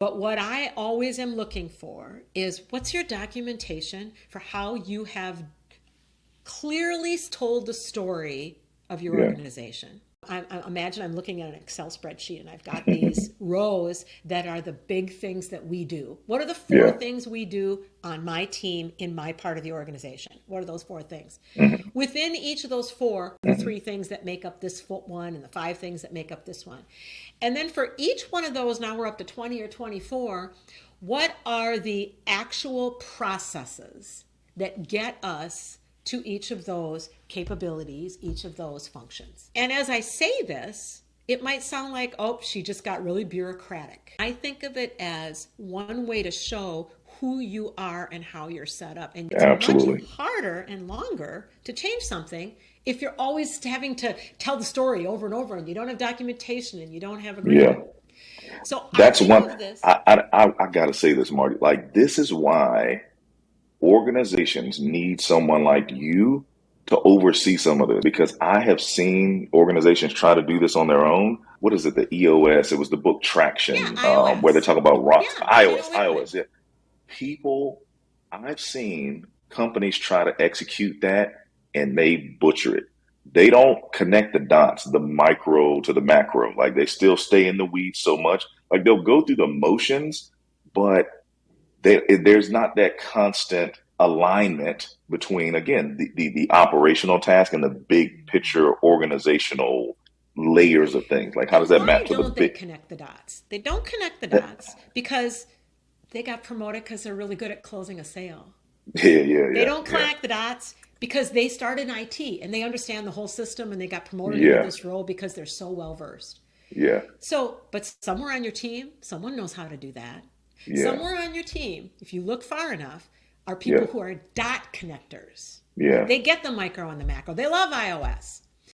But what I always am looking for is what's your documentation for how you have clearly told the story of your Yeah. organization. I imagine I'm looking at an Excel spreadsheet and I've got these rows that are the big things that we do. What are the four Yeah. things we do on my team in my part of the organization? What are those four things? Hmm. Within each of those four, the Hmm. three things that make up this one and the five things that make up this one. And then for each one of those, now we're up to 20 or 24, what are the actual processes that get us to each of those capabilities, each of those functions? And as I say this, it might sound like, oh, she just got really bureaucratic. I think of it as one way to show who you are and how you're set up. And it's much Absolutely. harder and longer to change something if you're always having to tell the story over and over and you don't have documentation and you don't have Yeah. agreement. So I That's think one. of this. I gotta say this, Marty. Like, this is why organizations need someone like you to oversee some of this, because I have seen organizations try to do this on their own. What is it? The EOS. It was the book Yeah, Traction, where they iOS. talk about rocks. Yeah, I know iOS. it. Yeah. People, I've seen companies try to execute that and they butcher it. They don't connect the dots, the micro to the macro. Like, they still stay in the weeds so much. Like, they'll go through the motions, but there's not that constant alignment between, again, the operational task and the big picture organizational layers of things. Like, how does And that why map to the don't they big? connect the dots? They don't connect the That, dots because they got promoted because they're really good at closing a sale. yeah, yeah, They yeah, don't yeah, connect the dots because they started in IT and they understand the whole system and they got promoted into yeah, this role because they're so well versed. yeah, So, but somewhere on your team, someone knows how to do that. yeah, Somewhere on your team, if you look far enough, are yeah, people who are dot connectors. yeah, They get the micro and the macro. They love iOS.